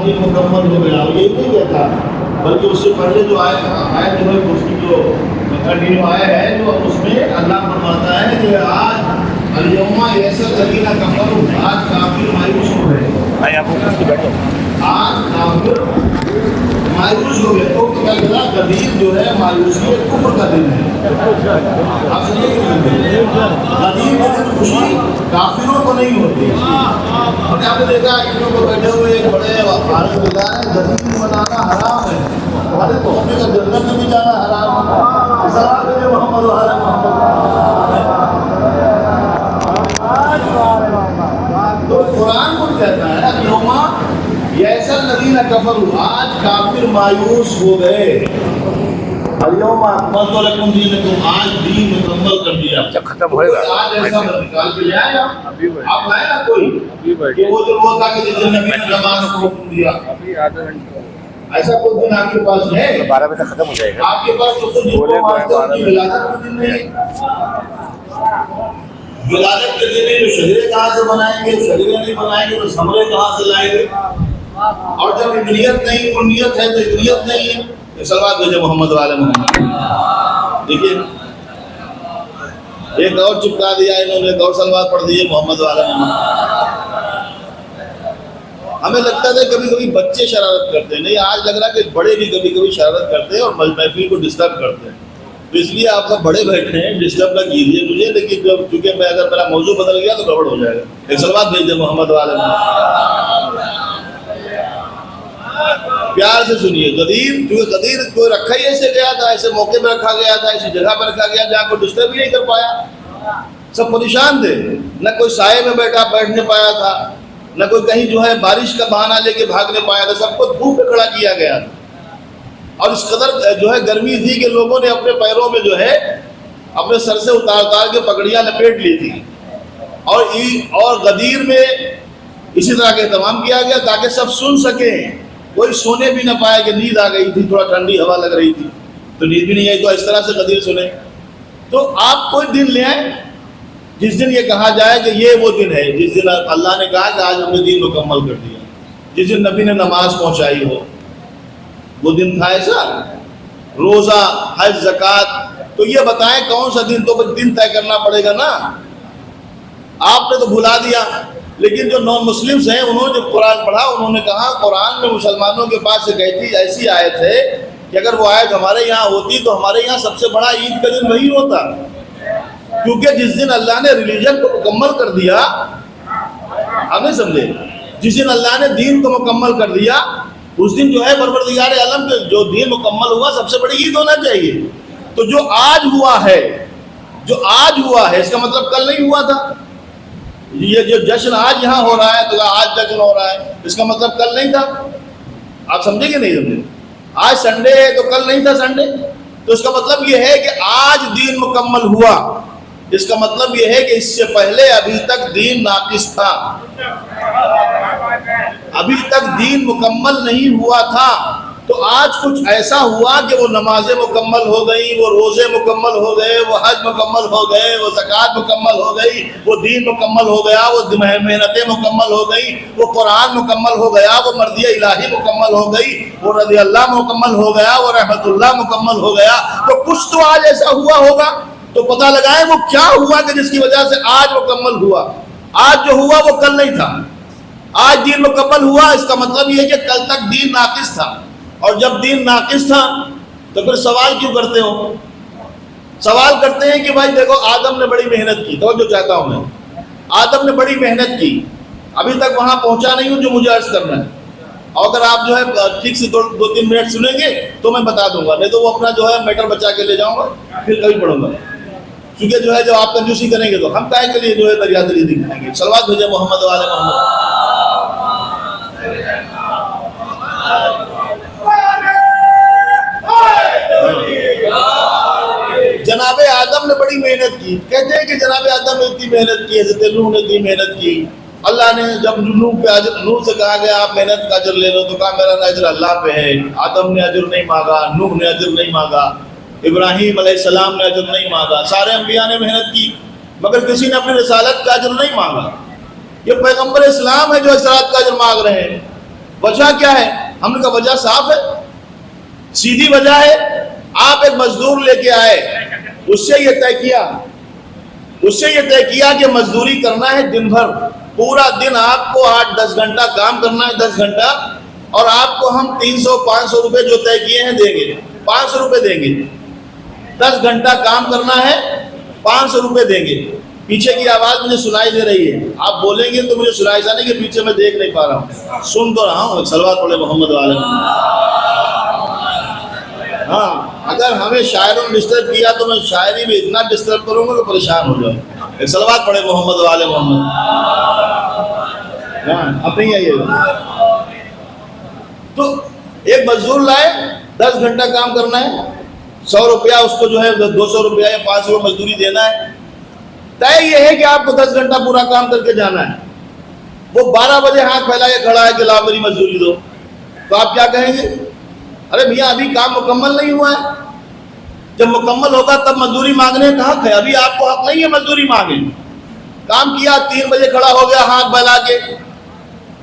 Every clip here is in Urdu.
دین مکمل ہو گیا. یہ نہیں کہتا، بلکہ اس سے پہلے جو آیت جو ہے اس کی جو کنٹینیو آیا ہے جو اس میں اللہ فرماتا ہے کہ آج الیوم یئس الذین کفروا، آج کافر مایوس ہو گئے. آج کافر مایوس ہو گئے. تو کیا کہا غدیر جو ہے مایوسی کفر کا دن ہے. آپ سنیے غدیر کے دن خوشی کافروں کو نہیں ہوتی. اور آپ نے دیکھا انہوں کو بیٹھے ہوئے ایک بڑے عالم بتا رہے ہیں غدیر منانا حرام ہے. ہمارے تو ہمیں کا جنت میں بھی جانا حرام ہے. سلام کرے محمد وعلی محمد. تو قرآن کو کہتا ہے الیوم یئس الذین کفروا، آج کافر مایوس ہو گئے. الیوم اکملت لکم دینکم، آج دین مکمل کر دیا. ختم ہوئے گا. آج ایسا نکال کے لے آئے آپ لائے نا کوئی کہ وہ جو وہ تھا کہ جس دن نبی نے نماز کو حکم دیا، ایسا کوئی دن آپ کے پاس ہے؟ 12 بجے تک ختم ہو جائے گا. آپ کے پاس تو جن کو مانتے ہیں ان کی ولادت کا دن نہیں. ولادت کے دن جو شجرے کہاں سے بنائیں گے، شجرے نہیں بنائیں گے تو ثمرے کہاں سے لائیں گے. اور جب ابنیت نہیں، انیت ہے تو ابنیت نہیں ہے. صلوات بھیجے محمد والے محمد. دیکھیے ایک اور چپکا دیا انہوں نے، ایک اور صلوات پڑھ دیے محمد والے محمد. ہمیں لگتا تھا کبھی کبھی بچے شرارت کرتے ہیں، نہیں آج لگ رہا کہ بڑے بھی کبھی کبھی شرارت کرتے ہیں اور محفل کو ڈسٹرب کرتے ہیں. تو اس لیے آپ سب بڑے بیٹھے ہیں، ڈسٹرب نہ کیجیے مجھے. لیکن جب چونکہ میں اگر میرا موضوع بدل گیا تو گڑبڑ ہو جائے گا. ایک صلوات بھیج دیں محمد والے محمد. پیار سے سنیے. غدیر کیونکہ غدیر کوئی رکھا ہی ایسے گیا تھا، ایسے موقع پہ رکھا گیا تھا، ایسی جگہ پہ رکھا گیا جہاں کوئی ڈسٹرب ہی نہیں کر پایا. سب پریشان تھے، نہ کوئی سائے میں بیٹھنے پایا تھا، نہ کوئی کہیں جو ہے بارش کا بہانہ لے کے بھاگنے پایا تھا. سب کو دھوپ پہ کھڑا کیا گیا تھا. اور اس قدر جو ہے گرمی تھی کہ لوگوں نے اپنے پیروں میں جو ہے اپنے سر سے اتار کے پگڑیاں لپیٹ لی تھی. اور غدیر میں اسی طرح کا اہتمام کیا گیا تاکہ سب سن سکیں. کوئی سونے بھی نہ پائے کہ نیند آ گئی تھی، تھوڑا ٹھنڈی ہوا لگ رہی تھی تو نیند بھی نہیں آئی، تو اس طرح سے غدیر سنے. تو آپ کوئی دن لے آئیں جس دن یہ کہا جائے کہ یہ وہ دن ہے جس دن اللہ نے کہا کہ آج ہم نے دین مکمل کر دیا، جس دن نبی نے نماز پہنچائی ہو. وہ دن تھا ایسا؟ روزہ، حج، زکوٰۃ. تو یہ بتائیں کون سا دن؟ تو دن طے کرنا پڑے گا نا. آپ نے تو بھلا دیا. لیکن جو نان مسلمس ہیں انہوں نے جب قرآن پڑھا انہوں نے کہا قرآن میں مسلمانوں کے پاس ایسی آیت ہے کہ اگر وہ آیت ہمارے یہاں ہوتی تو ہمارے یہاں سب سے بڑا عید کا دن وہی ہوتا. کیونکہ جس دن اللہ نے ریلیجن کو مکمل کر دیا، ہم نہیں سمجھے، جس دن اللہ نے دین کو مکمل کر دیا اس دن جو ہے پروردگار عالم کے جو دین مکمل ہوا سب سے بڑی عید ہونا چاہیے. تو جو آج ہوا ہے اس کا مطلب کل نہیں ہوا تھا. یہ جو جشن آج یہاں ہو رہا ہے تو آج جشن ہو رہا ہے، اس کا مطلب کل نہیں تھا. آپ سمجھے کہ نہیں سمجھے؟ آج سنڈے ہے تو کل نہیں تھا سنڈے. تو اس کا مطلب یہ ہے کہ آج دین مکمل ہوا. اس کا مطلب یہ ہے کہ اس سے پہلے ابھی تک دین ناقص تھا، ابھی تک دین مکمل نہیں ہوا تھا. تو آج کچھ ایسا ہوا کہ وہ نمازیں مکمل ہو گئی، وہ روزے مکمل ہو گئے، وہ حج مکمل ہو گئے، وہ زکوٰۃ مکمل ہو گئی، وہ دین مکمل ہو گیا، وہ محنتیں مکمل ہو گئی، وہ قرآن مکمل ہو گیا، وہ مرضی الہی مکمل ہو گئی، وہ رضی اللہ مکمل ہو گیا، وہ رحمت اللہ مکمل ہو گیا. تو کچھ تو آج ایسا ہوا ہوگا. تو پتہ لگائیں وہ کیا ہوا کہ جس کی وجہ سے آج مکمل ہوا. آج جو ہوا وہ کل نہیں تھا. آج دین مکمل ہوا، اس کا مطلب یہ ہے کہ کل تک دین ناقص تھا. اور جب دین ناقص تھا تو پھر سوال کیوں کرتے ہو؟ سوال کرتے ہیں کہ بھائی دیکھو آدم نے بڑی محنت کی. توجہ چاہتا ہوں میں، آدم نے بڑی محنت کی، ابھی تک وہاں پہنچا نہیں ہوں جو مجھے عرض کرنا ہے. اور اگر آپ جو ہے ٹھیک سے 2-3 منٹ سنیں گے تو میں بتا دوں گا، نہیں تو وہ اپنا جو ہے میٹر بچا کے لے جاؤں گا، پھر کبھی پڑھوں گا. کیونکہ جو ہے جب آپ کنجوسی کریں گے تو ہم کائے کے لیے جو ہے دریا دلی دکھائیں گے. صلوات بھیجے محمد والے محمد. جناب آدم نے بڑی محنت کی. کہتے ہیں کہ جناب آدم نے اتنی محنت کی، حضرت نوح نے اتنی محنت کی. اللہ نے جب نوح سے کہا گیا آپ محنت کا اجر لے لو تو کہا میرا اجر اللہ پہ ہے. آدم نے اجر نہیں مانگا، نوح نے اجر نہیں مانگا، ابراہیم علیہ السلام نے اجر نہیں مانگا. سارے انبیاء نے محنت کی مگر کسی نے اپنی رسالت کا اجر نہیں مانگا. یہ پیغمبر اسلام ہے جو رسالت کا اجر مانگ رہے ہیں. وجہ کیا ہے؟ ہم نے کہا وجہ صاف ہے، سیدھی وجہ ہے، آپ ایک مزدور لے کے آئے، اس سے یہ طے کیا کہ مزدوری کرنا ہے دن بھر، پورا دن آپ کو 8-10 گھنٹہ کام کرنا ہے، 10 گھنٹہ، اور آپ کو ہم 300-500 روپے جو طے کیے ہیں دیں گے، 500 روپے دیں گے، 10 گھنٹہ کام کرنا ہے 500 روپے دیں گے۔ پیچھے کی آواز مجھے سنائی دے رہی ہے، آپ بولیں گے تو مجھے سنائی جانے کے پیچھے میں دیکھ نہیں پا رہا ہوں، سن تو رہا ہوں، صلوات پڑھے محمد والے۔ ہاں، اگر ہمیں شاعروں نے ڈسٹرب کیا تو میں شاعری میں اتنا ڈسٹرب کروں گا کہ پریشان ہو جاؤں۔ ایک صلوات پڑھے محمد والے محمد۔ ہاں، اب نہیں آئیے گا۔ تو ایک مزدور لائے، 10 گھنٹہ کام کرنا ہے، 100 روپیہ اس کو جو ہے 200 روپیہ یا 500 روپیہ مزدوری دینا ہے۔ طے یہ ہے کہ آپ کو 10 گھنٹہ پورا کام کر کے جانا ہے۔ وہ 12 بجے ہاتھ پھیلا کے کھڑا ہے کہ لا میری مزدوری دو، تو آپ کیا کہیں گے؟ ارے میاں ابھی کام مکمل نہیں ہوا ہے، جب مکمل ہوگا تب مزدوری مانگنے کا حق ہے، ابھی آپ کو حق نہیں ہے مزدوری مانگیں۔ کام کیا، 3 بجے کھڑا ہو گیا ہاتھ پھیلا کے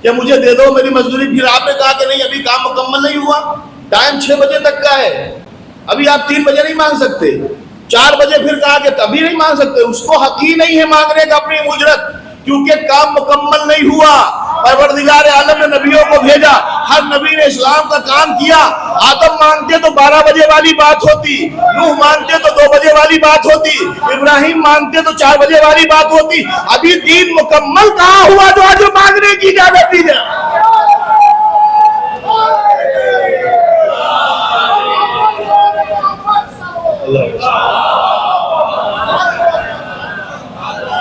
کہ مجھے دے دو میری مزدوری، پھر آپ نے کہا کہ نہیں ابھی کام مکمل نہیں ہوا، ٹائم 6 بجے تک کا ہے، ابھی آپ 3 بجے نہیں مانگ سکتے۔ 4 بجے پھر کہا کہ ابھی نہیں مانگ سکتے، اس کو حق ہی نہیں ہے مانگنے کا اپنی اجرت، کیونکہ کام مکمل نہیں ہوا۔ پروردگار عالم نے نبیوں کو بھیجا، ہر نبی نے اسلام کا کام کیا۔ آدم مانگتے تو 12 بجے والی بات ہوتی، نوح مانگتے تو 2 بجے والی بات ہوتی، ابراہیم مانگتے تو 4 بجے والی بات ہوتی۔ ابھی دین مکمل کہاں ہوا جو آج مانگنے کی اجازت دی جائے؟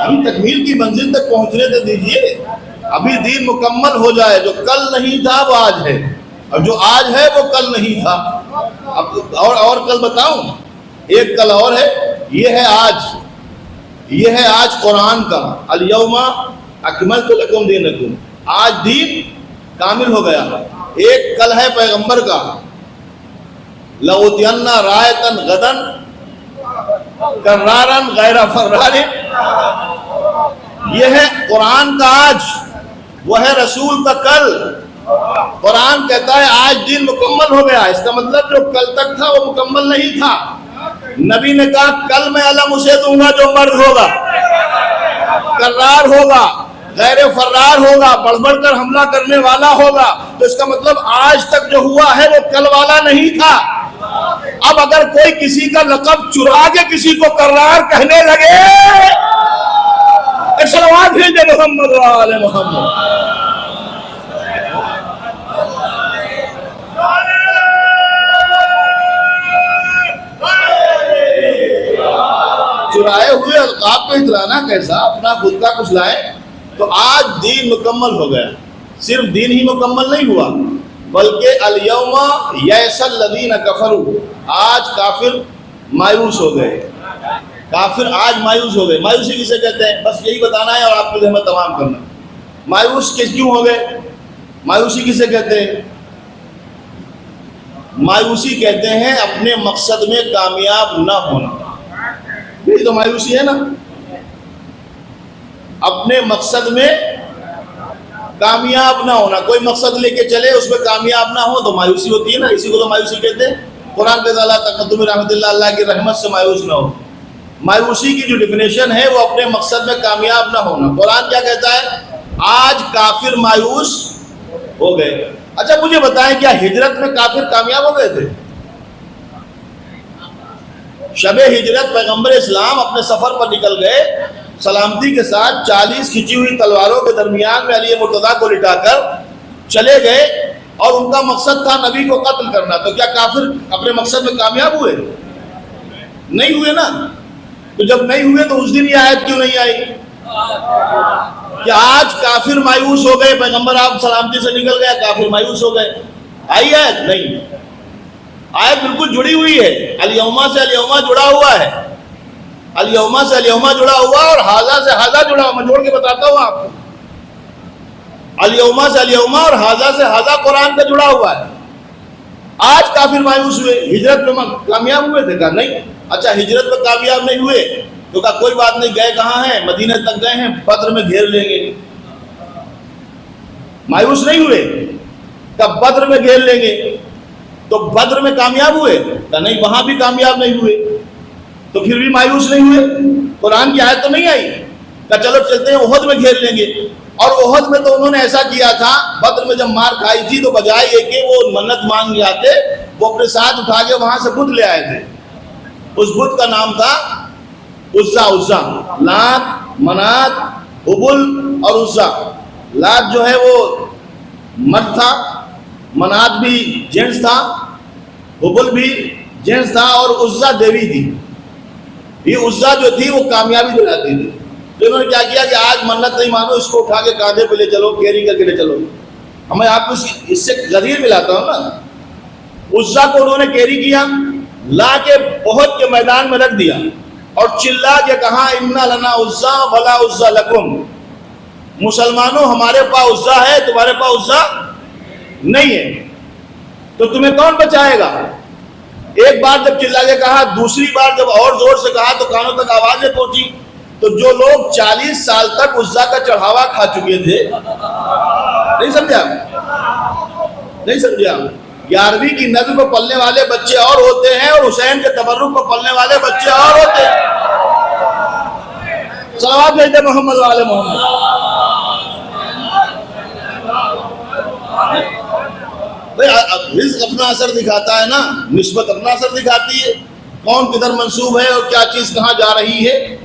ہم تکمیل کی منزل تک پہنچنے دے دیجئے، ابھی دین مکمل ہو جائے۔ جو کل نہیں تھا وہ آج ہے، اور جو آج ہے وہ کل نہیں تھا۔ اب اور کل بتاؤں، ایک کل اور ہے، یہ ہے آج قرآن کا، الیوم اکملت لکم دینکم، آج دین کامل ہو گیا۔ ایک کل ہے پیغمبر کا، لَأُوتِيَنَّ رَائِتًا غَدًا کرارن غیر فرار، یہ ہے قرآن کا آج، وہ ہے رسول کا کل۔ قرآن کہتا ہے آج دین مکمل ہو گیا، اس کا مطلب جو کل تک تھا وہ مکمل نہیں تھا۔ نبی نے کہا کل میں علم اسے دوں گا جو مرد ہوگا، کرار ہوگا، غیر فرار ہوگا، بڑھ بڑھ کر حملہ کرنے والا ہوگا۔ تو اس کا مطلب آج تک جو ہوا ہے وہ کل والا نہیں تھا۔ اب اگر کوئی کسی کا لقب چرا کے کسی کو کرار کہنے لگے، ایک صلوات بھیجے محمد وآل محمد۔ چرائے ہوئے القاب کو اترانا کیسا، اپنا خود کا کچھ لائے۔ تو آج دین مکمل ہو گیا، صرف دین ہی مکمل نہیں ہوا بلکہ الیوم یئس الذین کفروا، آج کافر مایوس ہو گئے۔ کافر آج مایوس ہو گئے۔ مایوسی کسے کہتے ہیں؟ بس یہی بتانا ہے اور آپ کی ذمہ تمام کرنا۔ مایوس کیوں ہو گئے؟ مایوسی کسے کہتے ہیں؟ مایوسی کہتے ہیں اپنے مقصد میں کامیاب نہ ہونا، یہی تو مایوسی ہے نا۔ اپنے مقصد میں کامیاب نہ ہونا، کوئی مقصد لے کے چلے اس میں کامیاب نہ ہو تو مایوسی ہوتی ہے نا، اسی کو تو مایوسی کہتے ہیں۔ قرآن کہتا ہے لا تقنطوا من رحمت اللہ، اللہ کی رحمت سے مایوس نہ ہو۔ مایوسی کی جو ڈیفینیشن ہے وہ اپنے مقصد میں کامیاب نہ ہونا۔ قرآن کیا کہتا ہے؟ آج کافر مایوس ہو گئے۔ اچھا مجھے بتائیں، کیا ہجرت میں کافر کامیاب ہو گئے تھے؟ شب ہجرت پیغمبر اسلام اپنے سفر پر نکل گئے سلامتی کے ساتھ، 40 کھچی ہوئی تلواروں کے درمیان میں علی مرتضیٰ کو لٹا کر چلے گئے، اور ان کا مقصد تھا نبی کو قتل کرنا۔ تو کیا کافر اپنے مقصد میں کامیاب ہوئے؟ نہیں ہوئے نا۔ تو جب نہیں ہوئے تو اس دن یہ آیت کیوں نہیں آئی کہ آج کافر مایوس ہو گئے؟ پیغمبر آپ سلامتی سے نکل گیا، کافر مایوس ہو گئے، آئی آیت نہیں۔ آیت بالکل جڑی ہوئی ہے، الیوما سے الیوما جڑا ہوا ہے، الیوما سے الیوما جڑا ہوا اور ہاذا سے ہاذا جڑا ہوا۔ میں جوڑ کے بتاتا ہوں آپ کو، الیوما سے الیوما اور ہاذا سے ہاذا قرآن پہ جڑا ہوا ہے۔ آج کافر مایوس ہوئے، ہجرت میں کامیاب ہوئے تھے؟ کہا نہیں۔ اچھا ہجرت میں کامیاب نہیں ہوئے تو کہا کوئی بات نہیں، گئے کہاں ہیں؟ مدینہ تک گئے ہیں، بدر میں گھیر لیں گے۔ مایوس نہیں ہوئے، کہ بدر میں گھیر لیں گے، تو بدر میں کامیاب ہوئے کہ نہیں، وہاں بھی کامیاب نہیں ہوئے، تو پھر بھی مایوس نہیں ہوئے؟ قرآن کی آیت تو نہیں آئی کہ چلو چلتے ہیں احد میں گھیر لیں گے؟ اور احد میں تو انہوں نے ایسا کیا تھا، بدر میں جب مار کھائی تھی تو بجائے یہ کہ وہ منت مانگ کے آتے، وہ اپنے ساتھ اٹھا کے وہاں سے بت لے آئے تھے. اس بت کا نام تھا عزا. عزا، لات، منات، حبل اور عزا. لات جو ہے وہ مرد تھا، منات بھی جینس تھا، حبل بھی جینس تھا، اور عزا دیوی تھی. یہ عزا جو تھی وہ کامیابی دلاتی تھی. تو انہوں نے کیا کیا کہ آج منت نہیں مانو، اس کو اٹھا کے کاندھے پہ لے چلو، کیری کر کے لے چلو. میں آپ کو اس سے غدیر ملاتا ہوں نا. عزا کو انہوں نے کیری کیا، لا کے احد کے میدان میں رکھ دیا اور چلا کے کہا انا لنا عزا ولا عزا لکم، مسلمانوں ہمارے پاس عزا ہے، تمہارے پاس عزا نہیں ہے، تو تمہیں کون بچائے گا؟ ایک بار جب چلا کے کہا، دوسری بار جب اور زور سے کہا تو کانوں تک آوازیں پہنچی. تو جو لوگ 40 سال تک عزا کا چڑھاوا کھا چکے تھے، نہیں سمجھا؟ نہیں سمجھا؟ 11ویں کی نظر پر پلنے والے بچے اور ہوتے ہیں اور حسین کے تبرک پر پلنے والے بچے اور ہوتے ہیں. صلوات بھیجتے محمد والے محمد. رزق اپنا اثر دکھاتا ہے نا، نسبت اپنا اثر دکھاتی ہے. کون کدھر منسوب ہے اور کیا چیز کہاں جا رہی ہے،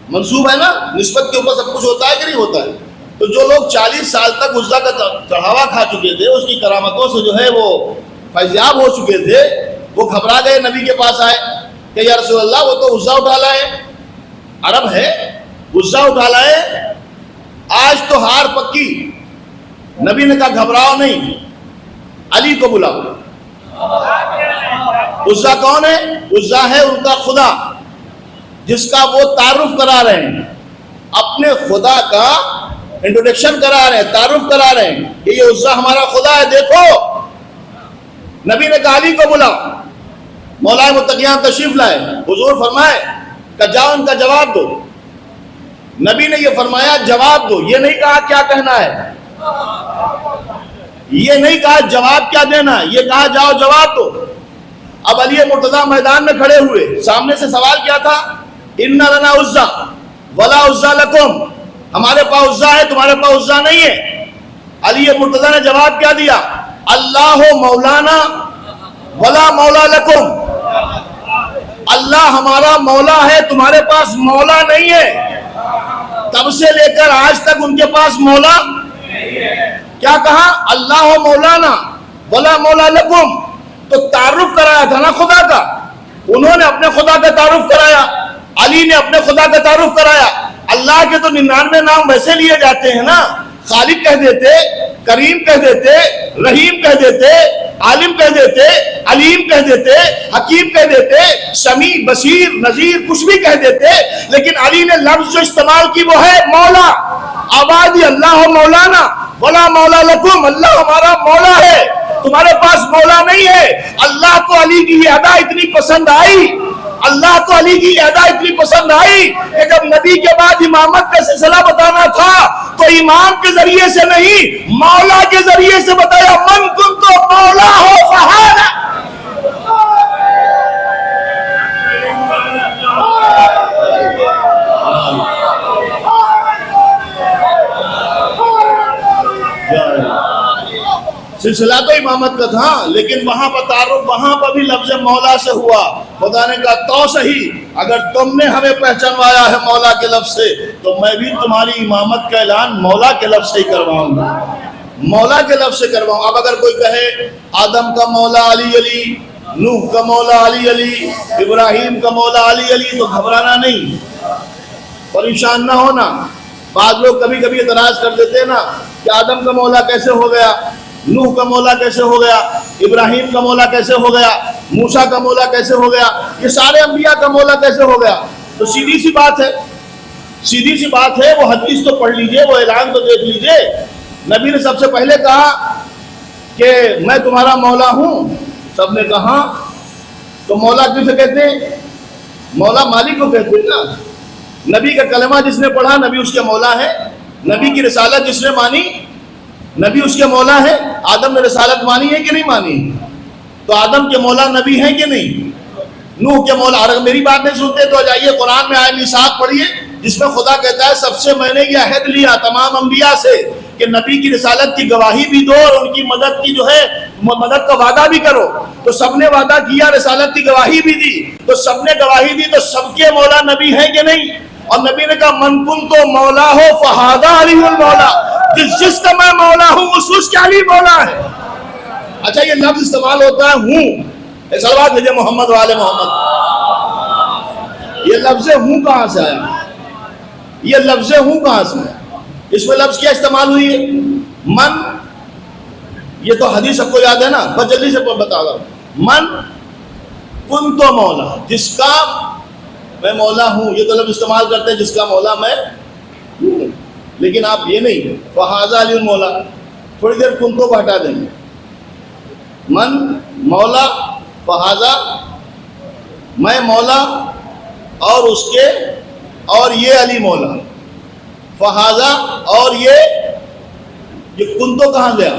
منسوب ہے نا، نسبت کے اوپر سب کچھ ہوتا ہے کہ نہیں ہوتا ہے. تو جو لوگ 40 سال تک عزا کا چڑھاوا کھا چکے تھے، اس کی کرامتوں سے جو ہے وہ فیضیاب ہو چکے تھے، وہ گھبرا گئے، نبی کے پاس آئے کہ یا رسول اللہ وہ تو عزا اٹھا لائے، عرب ہے، عزا اٹھا لائے، آج تو ہار پکی. نبی نے کہا گھبراؤ نہیں، علی کو بلاؤ. عزا کون ہے؟ عزا ہے ان کا خدا، جس کا وہ تعارف کرا رہے ہیں، اپنے خدا کا انٹروڈکشن کرا رہے ہیں، تعارف کرا رہے ہیں کہ یہ عزا ہمارا خدا ہے، دیکھو. نبی نے کہا علی کو بلاؤ. مولا متقیان تشریف لائے، حضور فرمائے کہ جاؤ ان کا جواب دو. نبی نے یہ فرمایا جواب دو، یہ نہیں کہا کیا کہنا ہے، یہ نہیں کہا جواب کیا دینا ہے، یہ کہا جاؤ جواب دو. اب علی مرتضیٰ میدان میں کھڑے ہوئے، سامنے سے سوال کیا تھا؟ انا لنا عزا ولا عزا لکم، ہمارے پاس عزا ہے، تمہارے پاس عزا نہیں ہے. علی مرتضیٰ نے جواب کیا دیا؟ اللہ مولانا ولا مولا لکم، اللہ ہمارا مولا ہے، تمہارے پاس مولا نہیں ہے. تب سے لے کر آج تک ان کے پاس مولا کیا کہا؟ اللہ مولانا ولا مولا لکم. تو تعارف کرایا تھا نا خدا کا، انہوں نے اپنے خدا کا تعارف کرایا، علی نے اپنے خدا کا تعارف کرایا. اللہ کے تو 99 نام ویسے لیے جاتے ہیں نا، خالق کہہ دیتے، کریم کہہ دیتے، رحیم کہہ دیتے، عالم کہہ دیتے، علیم کہہ دیتے، حکیم کہہ دیتے، سمیع، بصیر، نذیر، کچھ بھی کہہ دیتے. لیکن علی نے لفظ جو استعمال کی وہ ہے مولا. آبادی اللہ مولانا ولا مولا لکم، اللہ ہمارا مولا ہے، تمہارے پاس مولا نہیں ہے. اللہ کو علی کی یہ ادا اتنی پسند آئی، اللہ کو علی کی ادا اتنی پسند آئی کہ جب نبی کے بعد امامت کا سلسلہ بتانا تھا تو امام کے ذریعے سے نہیں، مولا کے ذریعے سے بتایا. من کنت مولا ہو فہذا. سلسلہ تو امامت کا تھا، لیکن وہاں پر تعارف وہاں پر بھی لفظ مولا سے ہوا. خدا نے کہا تو صحیح، اگر تم نے ہمیں پہچانوایا ہے مولا کے لفظ سے تو میں بھی تمہاری امامت کا اعلان مولا کے لفظ سے ہی کرواؤں گا، مولا کے لفظ سے کرواؤں. اب اگر کوئی کہے آدم کا مولا علی علی، نوح کا مولا علی علی، ابراہیم کا مولا علی علی، تو گھبرانا نہیں، پریشان نہ ہونا. بعض لوگ کبھی کبھی اعتراض کر دیتے ہیں نا کہ آدم کا مولا کیسے ہو گیا، نوح کا مولا کیسے ہو گیا، ابراہیم کا مولا کیسے ہو گیا، موسیٰ کا مولا کیسے ہو گیا، یہ سارے انبیاء کا مولا کیسے ہو گیا. تو سیدھی سی بات ہے، سیدھی سی بات ہے، وہ حدیث تو پڑھ لیجئے، وہ اعلان تو دیکھ لیجئے. نبی نے سب سے پہلے کہا کہ میں تمہارا مولا ہوں. سب نے کہا تو مولا کسے کہتے ہیں؟ مولا مالک کو کہتے ہیں نا. نبی کا کلمہ جس نے پڑھا نبی اس کے مولا ہے، نبی کی رسالت جس نے مانی نبی اس کے مولا ہے؟ آدم نے رسالت مانی ہے کہ نہیں مانی؟ تو آدم کے مولا نبی ہیں کہ نہیں؟ نوح کے مولا؟ اگر میری بات نہیں سنتے تو جائیے قرآن میں آئے میثاق پڑھیے، جس میں خدا کہتا ہے سب سے میں نے یہ عہد لیا تمام انبیاء سے کہ نبی کی رسالت کی گواہی بھی دو اور ان کی مدد کی جو ہے مدد کا وعدہ بھی کرو۔ تو سب نے وعدہ کیا، رسالت کی گواہی بھی دی، تو سب نے گواہی دی، تو سب کے مولا نبی ہیں کہ نہیں؟ اور نبی نے کہا من کنتو مولا ہو فہذا علی المولا، جس کا میں مولا ہوں اس کے علی مولا ہے۔ اچھا یہ لفظ استعمال ہوتا ہے ہوں، صلوات بھیجے محمد والے محمد۔ یہ لفظ ہوں کہاں سے آیا؟ یہ لفظ ہوں کہاں سے آیا؟ اس میں لفظ کیا استعمال ہوئی ہے؟ من، یہ تو حدیث سب کو یاد ہے نا، بس جلدی سے بتا رہا ہوں۔ من کنتو مولا، جس کا میں مولا ہوں، یہ تو لفظ استعمال کرتے ہیں جس کا مولا میں ہوں، لیکن آپ یہ نہیں فہذا علی المولا، تھوڑی دیر کنتو کو ہٹا دیں گے، من مولا فہذا میں مولا اور اس کے اور یہ علی مولا، فہذا اور یہ کنتو کہاں گیا؟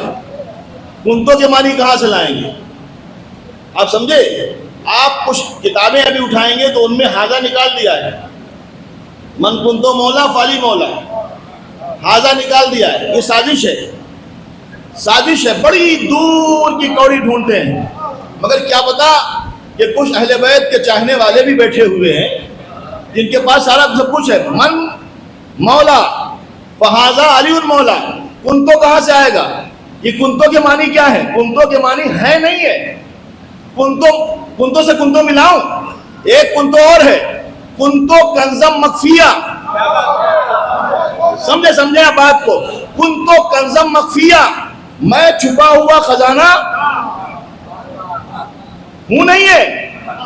کنتو کے معنی کہاں سے لائیں گے؟ آپ سمجھے؟ آپ کچھ کتابیں ابھی اٹھائیں گے تو ان میں ہاذا نکال دیا ہے، من کنتو مولا فالی مولا، ہاذا نکال دیا ہے۔ یہ سازش ہے، سازش ہے، بڑی دور کی کوڑی ڈھونڈتے ہیں، مگر کیا پتا کہ کچھ اہل بیت کے چاہنے والے بھی بیٹھے ہوئے ہیں جن کے پاس سارا سب کچھ ہے۔ من مولا فہذا علی المولا، کنتو کہاں سے آئے گا؟ یہ کنتو کے معنی کیا ہے؟ کنتو کے معنی ہے نہیں ہے، کنتو سے کنتو ملاؤں، ایک کنتو اور ہے، کنتو کنزم مخفیہ، سمجھے آپ بات کو؟ کنتو کنزم مخفیہ، میں چھپا ہوا خزانہ ہوں نہیں ہے،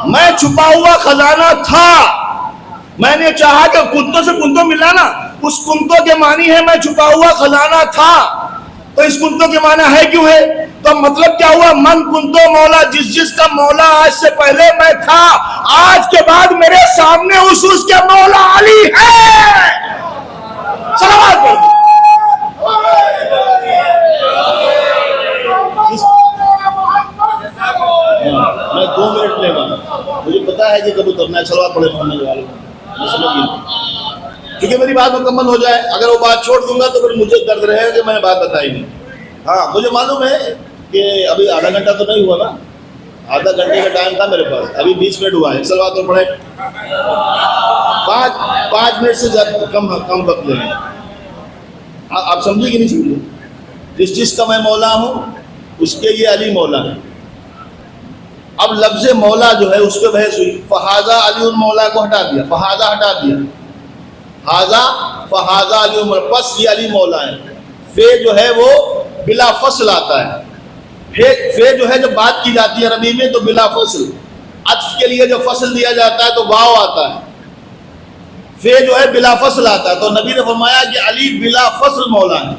میں چھپا ہوا خزانہ تھا، میں نے چاہا کہ کنتو سے کنتو ملانا، اس کنتو کے معنی ہے میں چھپا ہوا خزانہ تھا، تو اس کنتو کے معنی ہے کیوں ہے؟ تو مطلب کیا ہوا؟ من کنتو مولا، جس کا مولا آج سے پہلے میں تھا، آج کے بعد میرے سامنے اس کے مولا علی ہے۔ صلوات پڑھ دو۔ میں 2 منٹ لے گا، مجھے پتا ہے کہ کب اترنا ہے، صلوات پڑھے محمد والے، کیونکہ میری بات مکمل ہو جائے، اگر وہ بات چھوڑ دوں گا تو پھر مجھے درد رہے گا کہ میں نے بات بتائی نہیں۔ ہاں مجھے معلوم ہے کہ ابھی آدھا گھنٹہ تو نہیں ہوا نا، آدھا گھنٹے کا ٹائم تھا میرے پاس، ابھی 20 منٹ ہوا ہے، صلوات تو پڑھے 5 منٹ سے کم وقت لیں گے۔ آپ سمجھے کہ نہیں سمجھے؟ جس کا میں مولا ہوں اس کے یہ علی مولا ہے۔ اب لفظ مولا جو ہے اس پہ بحث ہوئی، فہذا علی المولا کو ہٹا دیا، فہذا ہٹا دیا، ہاذا فہذا علی المولا، پس یہ علی مولا ہے۔ فے جو ہے وہ بلا فصل آتا ہے، فے جو ہے جب بات کی جاتی ہے عربی میں تو بلا فصل، عطف کے لیے جو فصل دیا جاتا ہے تو واو آتا ہے، فے جو ہے بلا فصل آتا ہے، تو نبی نے فرمایا کہ علی بلا فصل مولا ہے،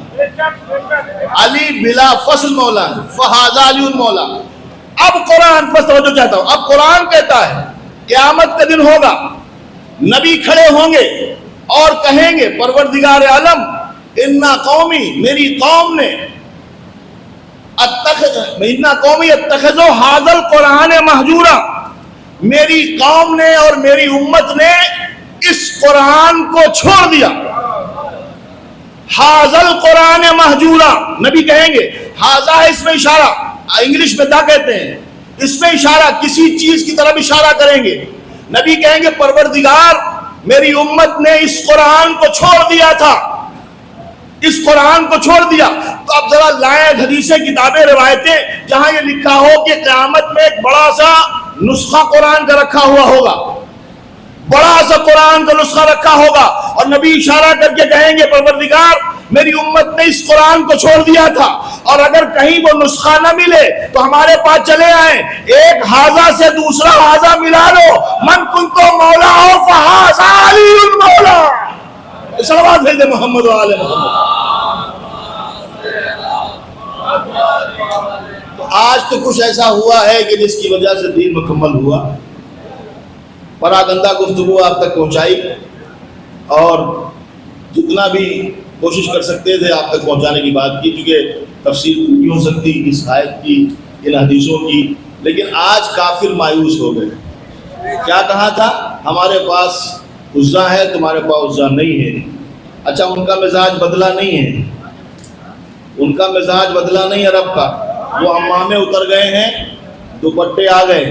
علی بلا فصل مولا ہے، فہذا علی المولا۔ اب قرآن پر توجہ چاہتا ہوں، اب قرآن کہتا ہے قیامت کا دن ہوگا، نبی کھڑے ہوں گے اور کہیں گے پروردگار عالم انا قومی، میری قوم نے انا قومی اتخذوا ھذا القرآن مہجورا، میری قوم نے اور میری امت نے اس قرآن کو چھوڑ دیا، ھذا القرآن مہجورا، نبی کہیں گے ھذا ہے اس میں اشارہ، انگلش میں دا کہتے ہیں، اس میں اشارہ کسی چیز کی طرف اشارہ کریں گے، نبی کہیں گے پروردگار میری امت نے اس قرآن کو چھوڑ دیا تھا، اس قرآن کو چھوڑ دیا۔ تو اب ذرا لائیں حدیثیں، کتابیں، روایتیں جہاں یہ لکھا ہو کہ قیامت میں ایک بڑا سا نسخہ قرآن کا رکھا ہوا ہوگا، بڑا سا قرآن کا نسخہ رکھا ہوگا، اور نبی اشارہ کر کے کہیں گے پروردگار میری امت نے اس قرآن کو چھوڑ دیا تھا، اور اگر کہیں وہ نسخہ نہ ملے تو ہمارے پاس چلے آئیں، ایک ھذا سے دوسرا ھذا ملا لو، من کنتو مولا ہو فھذا علی المولا۔ صلوات بھیج دے محمد والے محمد۔ تو آج تو کچھ ایسا ہوا ہے کہ جس کی وجہ سے دین مکمل ہوا، پراگندہ گفتگو آپ تک پہنچائی، اور جتنا بھی کوشش کر سکتے تھے آپ تک پہنچانے کی بات کی، کیونکہ تفسیر نہیں ہو سکتی اس آیت کی، ان حدیثوں کی، لیکن آج کافر مایوس ہو گئے۔ کیا کہا تھا؟ ہمارے پاس عزا ہے، تمہارے پاس عزا نہیں ہے۔ اچھا، ان کا مزاج بدلا نہیں ہے، ان کا مزاج بدلا نہیں عرب کا، وہ حمام میں اتر گئے ہیں، دوپٹے آ گئے،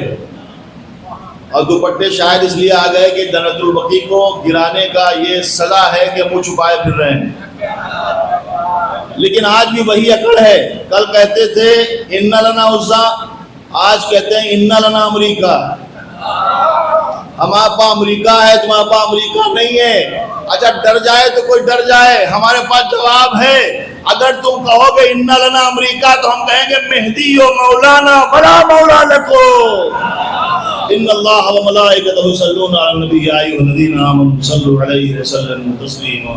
اور دوپٹے شاید اس لیے آ گئے کہ جنت البقیع کو گرانے کا یہ سزا ہے کہ منہ چھپائے پھر رہے ہیں۔ لیکن آج بھی وہی اکڑ ہے، کل کہتے تھے ان لنا عزا، آج کہتے ہیں ان لنا امریکہ، ہمارے پاس امریکہ ہے، تمہارے پاس امریکہ نہیں ہے۔ اچھا، ڈر جائے تو کوئی ڈر جائے، ہمارے پاس جواب ہے۔ اگر تم کہو گے ان لنا امریکہ تو ہم کہیں گے مہدی و مولانا فلا مولا لکو، ان اللہ و ملائکتہ یصلون علی النبی یا ایھا الذین آمنوا صلوا علیہ وسلموا تسلیما۔